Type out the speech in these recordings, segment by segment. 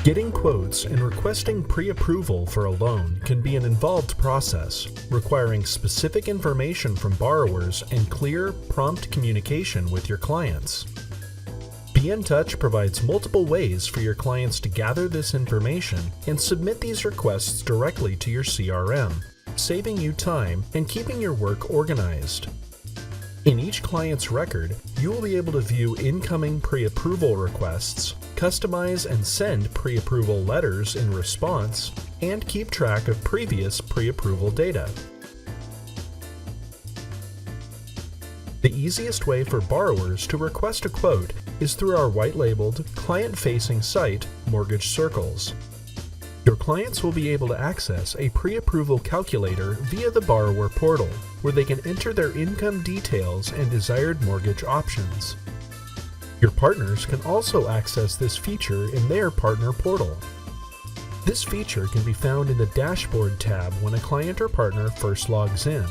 Getting quotes and requesting pre-approval for a loan can be an involved process, requiring specific information from borrowers and clear, prompt communication with your clients. BNTouch provides multiple ways for your clients to gather this information and submit these requests directly to your CRM, saving you time and keeping your work organized. In each client's record, you will be able to view incoming pre-approval requests, customize and send pre-approval letters in response, and keep track of previous pre-approval data. The easiest way for borrowers to request a quote is through our white-labeled, client-facing site, Mortgage Circles. Your clients will be able to access a pre-approval calculator via the borrower portal, where they can enter their income details and desired mortgage options. Your partners can also access this feature in their partner portal. This feature can be found in the Dashboard tab when a client or partner first logs in.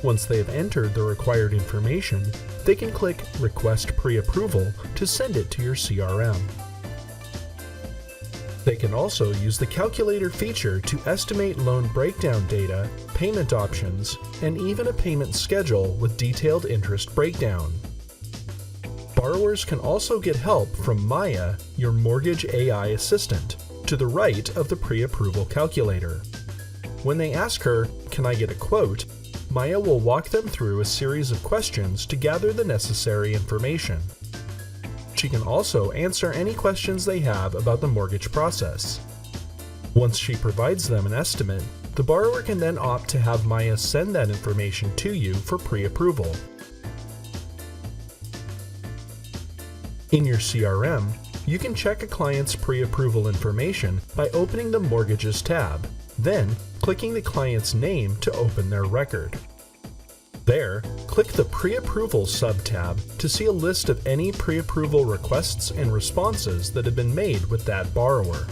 Once they have entered the required information, they can click Request Pre-Approval to send it to your CRM. They can also use the calculator feature to estimate loan breakdown data, payment options, and even a payment schedule with detailed interest breakdown. Borrowers can also get help from Maya, your mortgage AI assistant, to the right of the pre-approval calculator. When they ask her, "Can I get a quote?" Maya will walk them through a series of questions to gather the necessary information. She can also answer any questions they have about the mortgage process. Once she provides them an estimate, the borrower can then opt to have Maya send that information to you for pre-approval. In your CRM, you can check a client's pre-approval information by opening the Mortgages tab, then clicking the client's name to open their record. There, click the Pre-Approval sub-tab to see a list of any pre-approval requests and responses that have been made with that borrower.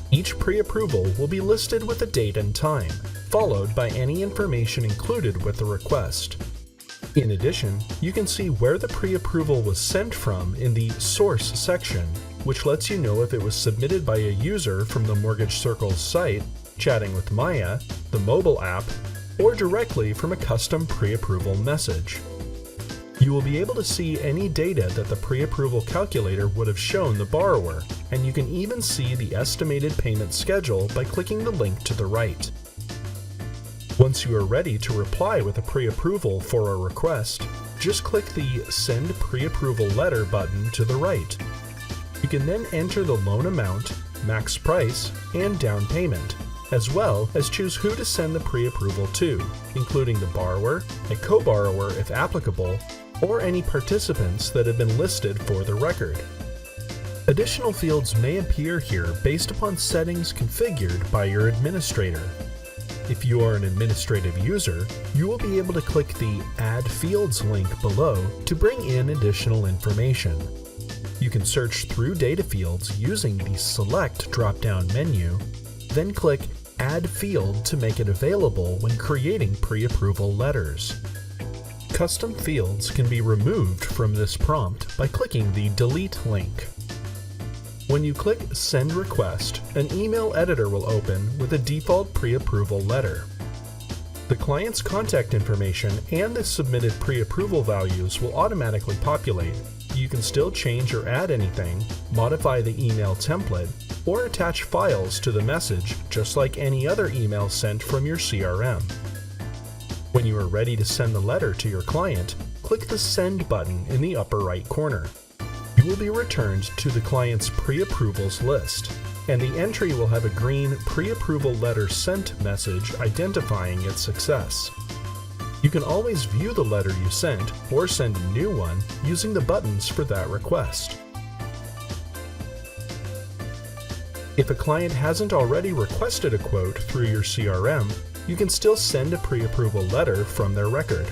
Each pre-approval will be listed with a date and time, followed by any information included with the request. In addition, you can see where the pre-approval was sent from in the Source section, which lets you know if it was submitted by a user from the Mortgage Circles site, chatting with Maya, the mobile app, or directly from a custom pre-approval message. You will be able to see any data that the pre-approval calculator would have shown the borrower, and you can even see the estimated payment schedule by clicking the link to the right. Once you are ready to reply with a pre-approval for a request, just click the Send Pre-Approval Letter button to the right. You can then enter the loan amount, max price, and down payment, as well as choose who to send the pre-approval to, including the borrower, a co-borrower if applicable, or any participants that have been listed for the record. Additional fields may appear here based upon settings configured by your administrator. If you are an administrative user, you will be able to click the Add Fields link below to bring in additional information. You can search through data fields using the Select drop-down menu, then click Add Field to make it available when creating pre-approval letters. Custom fields can be removed from this prompt by clicking the Delete link. When you click Send Request, an email editor will open with a default pre-approval letter. The client's contact information and the submitted pre-approval values will automatically populate. You can still change or add anything, modify the email template, or attach files to the message just like any other email sent from your CRM. When you are ready to send the letter to your client, click the Send button in the upper right corner. You will be returned to the client's pre-approvals list, and the entry will have a green Pre-Approval Letter Sent message identifying its success. You can always view the letter you sent or send a new one using the buttons for that request. If a client hasn't already requested a quote through your CRM, you can still send a pre-approval letter from their record.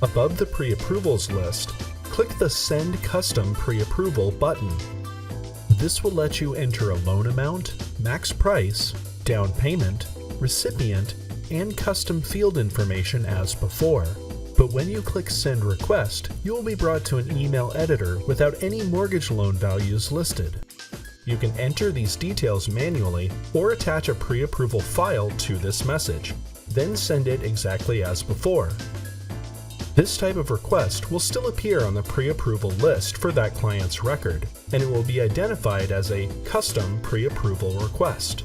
Above the pre-approvals list, click the Send Custom Pre-Approval button. This will let you enter a loan amount, max price, down payment, recipient, and custom field information as before. But when you click Send Request, you will be brought to an email editor without any mortgage loan values listed. you can enter these details manually or attach a pre-approval file to this message, then send it exactly as before. This type of request will still appear on the pre-approval list for that client's record, and it will be identified as a custom pre-approval request.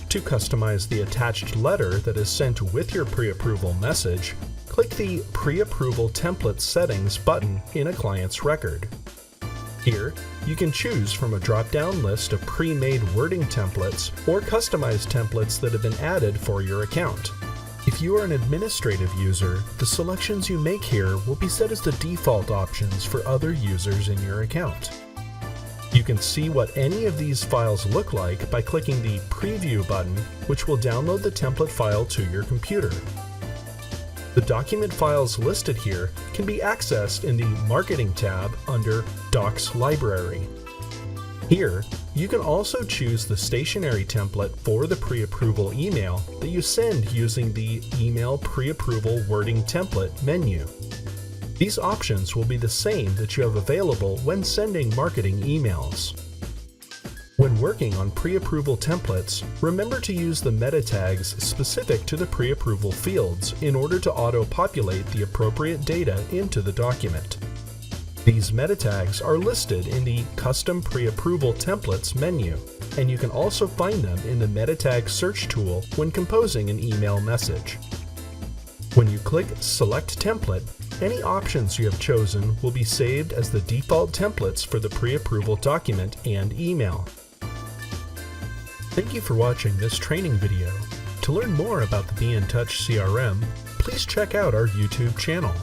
To customize the attached letter that is sent with your pre-approval message, click the Pre-approval Template Settings button in a client's record. Here, you can choose from a drop-down list of pre-made wording templates or customized templates that have been added for your account. If you are an administrative user, the selections you make here will be set as the default options for other users in your account. You can see what any of these files look like by clicking the Preview button, which will download the template file to your computer. The document files listed here can be accessed in the Marketing tab under Docs Library. Here, you can also choose the stationery template for the pre-approval email that you send using the Email Pre-approval Wording Template menu. These options will be the same that you have available when sending marketing emails. When working on pre-approval templates, remember to use the meta tags specific to the pre-approval fields in order to auto-populate the appropriate data into the document. These meta tags are listed in the Custom Pre-approval Templates menu, and you can also find them in the meta tag search tool when composing an email message. When you click Select Template, any options you have chosen will be saved as the default templates for the pre-approval document and email. Thank you for watching this training video. To learn more about the BNTouch CRM, please check out our YouTube channel.